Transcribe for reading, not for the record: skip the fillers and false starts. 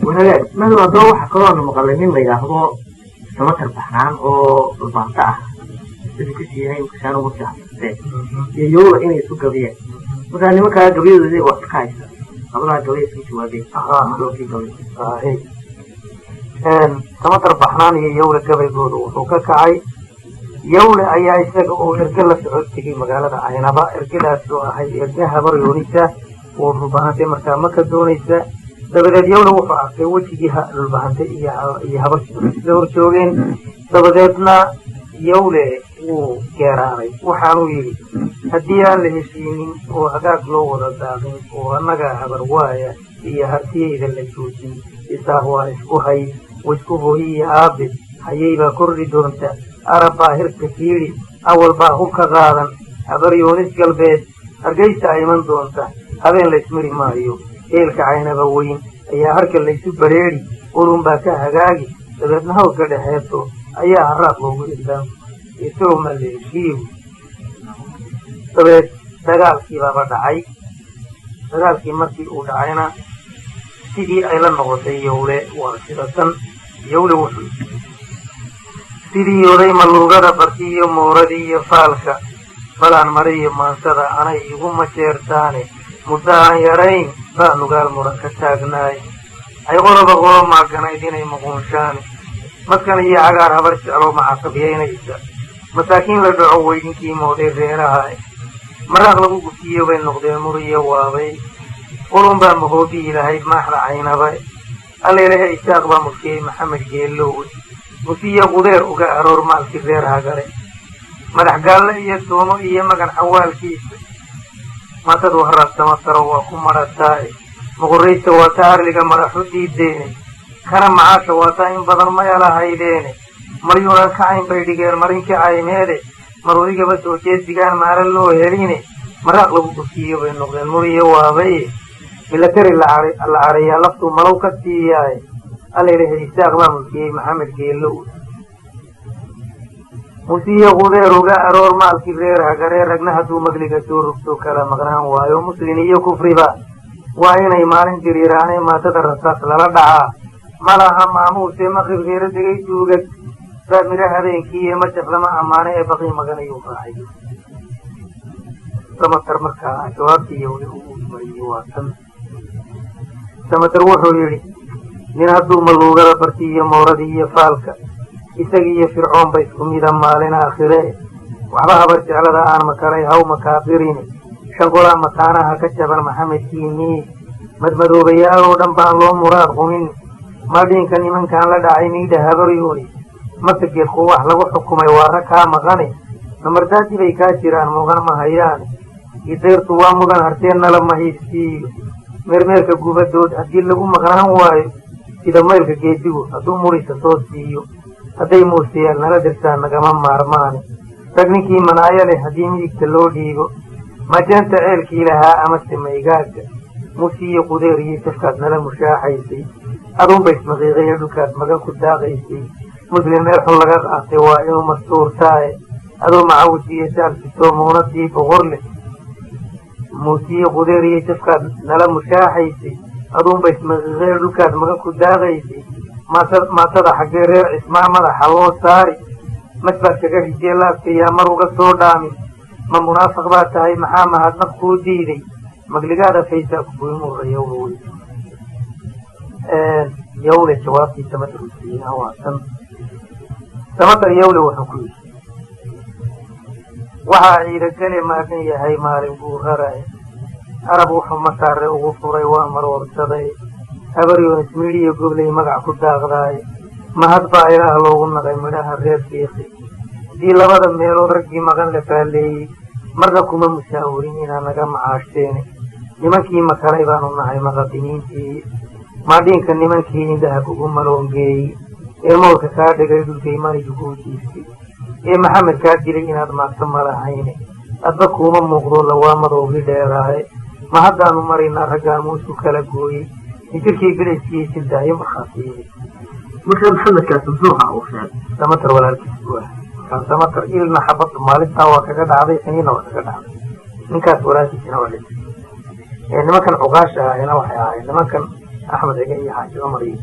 وهذا ما نروح كلنا مقلدين ما يلاحظوا سمكر بحران أو البنطة إذا كنتي هاي وكسانو وصح يجوا إني سوق بيه مثلا ما كان قبيل زي وقت كايسة أبغى قبيل في شو هذي لو في قبيل هي سمكر بحران يجوا قبيل جودو وكعي يولا أي إسحاق أو إرجل سعود تجي مقالة عينبا إرجل سعود هاي إرجلها بريونيسا والربانات مركا مكدونيسا dabadeed yowna wuxuu arkay wejigiiha dhulbahantay iyo habarkiisa horjoogeen dabadeedna yowle wuu geeraaray waxaanuu yidhi haddii aan la heshiinin oo hagaag loo wada daaqin oo annagaa habar waaya iyo hartiyayda la joojin isaaq waa isku hay waisku hooyi iyo aabe hayaybaa kordhi doonta arabbaa hirka fiidhi awal baa hubka qaadan habaryoonis galbeed hargaysa iman doonta habeen laysmari maayo eelka caynaba weyn ayaa harka laysu bareeri urun baa ka hagaagi dabeedna hawlka dhexeeto ayaa haraaq loogu islaam isagoo ma la heshiiyo dabeed dagaalkii baaba dhacay dagaalkii markii uu dhacayna sidii ay la noqotay yowle waa sida tan yowle wuxuu sidii oday maluugada barti iyo mooradii iyo faalka balaan mariyo maansada anay igu majeertaane muddo aan yarayn baa nugaal muran ka taagnaay ay qoloba qolo maaganayd inay muquunshaan maskan iyo cagaar habar jecloo macasabiyaynaysa masaakiin la dhaco weydinkii mooday reeraha maraaq lagu gufiyo bay noqdeen muriyo waabay qulun baa mahoobii lahayd maaxda caynaba allailahe isaaq baa muskiyey maxamed geellowe musiyo qudeer uga aroor maalkii reer hagale madax gaalle iyo tuumo iyo magan xawaalkiisa maantadu haraabtama taro waa ku madhataae muquraysta waa ta arliga madaxu diideene kana macaasha waa taa in badan mayala haydeene maryuunan kacayn bay dhigeen marinkii caymeede marodigaba soo jeedsigaan maala loo heline maraaq lagu gufiyo bay noqdeen muriyo waabaye milatari la carayaa laftuu malow ka siiyaaye allailahe isaaq baa mulkiyey maxamed geellow musiyo qudeer uga aroor maalkii reer hagaree ragna hadduu magliga soo rugto kala maqnaan waayo muslin iyo kufriba waa inay maalin diriiraanee maatada rasaas lala dhacaa malaha maamuuse maqribkeera degay duugag baa midha habeenkii iyo majaf lama ammaano ee baqii maganayuu raacay samatar markaa jawaabtii yowle uu mariyey waa tan samatar wuxuu yidhi nin hadduu maluugada barti iyo mooradii iyo faalka isagi iyo fircoon ba isku mida maalin aakhire waxba habar jeclada aan makaray haw makaabirini shanqolaa mataanaha ka jaban maxamedkiinii madmadoobayaal oo dhan baan loo muraad qumin madhiinka nimankaan la dhacay miidha habaryooni masageed quwax lagu xukumay waa rag kaa maqane namardaadii bay kaa jiraan mugan ma hayaane ideertu waa mudan harteenna la mahaysiiyo meermeerka gubadood haddii lagu maqnaan waayo sida maylka geedigu hadduu murisa soo siiyo hadday muusiyaan nala dirtaan nagama maarmaane rag ninkii manaayo leh haddii midigta loo dhiibo majeenta ceelkii lahaa amase maygaaga musiyo qudeer iyo jafkaad nala mushaaxaysay aduunba ismaqiiqayo dhulkaad magan ku daaqaysay muslim meel xun laga qaatay waa inuu mastuurtaaye adoo macawis iyo jaalsitoo muunadii boqor leh musiyo qudeer iyo jafkaad nala mushaaxaysay aduunba ismaqiiqayo dhulkaad magan ku daaqaysay maatada xaggee reer cismaa madaxa loo saari masbaad kaga rijee laabka yaa mar uga soo dhaamin ma munaafiq baa tahay maxaa mahadnaq kuu diiday magligaada faysaa kubuymura yowle yowle jawaabtii samatar usiina waa tan samatar yowle wuxuu ku yidhi waxaa ciidagale maagan yahay maalin buu rarae arab wuxuu masaare ugu furay waa maroorsaday habaryoonis midhiyo goblay magac ku daaqdaaye mahad baa ilaah loogu naqay midhaha reer fiiqi haddii labada meelood raggii maqan la faalleeyey marna kuma musaawirin inaa naga macaashteene nimankii makalay baanu nahay maqadimiintii maadhiinka nimankii indhaha kugu maloongeeyey ee moolka kaa dhigay dhulkay manigu kuu jiistay ee maxamed kaa dilay inaad maagta malahayne adba kuuma muuqdo lawaamadoogi dheeraaye ma haddaanu maraynaa raggaan muusu kala gooyey intirkii bilayskii sildaayo markhaatiyeey marka maxamedkaas muxuu ahaa uu sheegay samatar walaalkiis buu ah kan samatar ilna xabad maalintaa waa kaga dhacday saniina waa kaga dhacday ninkaas walaalkiisina waa dhintay nimankan cuqaasha ahayna waxay ahaayeen nimankan axmed cige iyo xaaji cumar iyo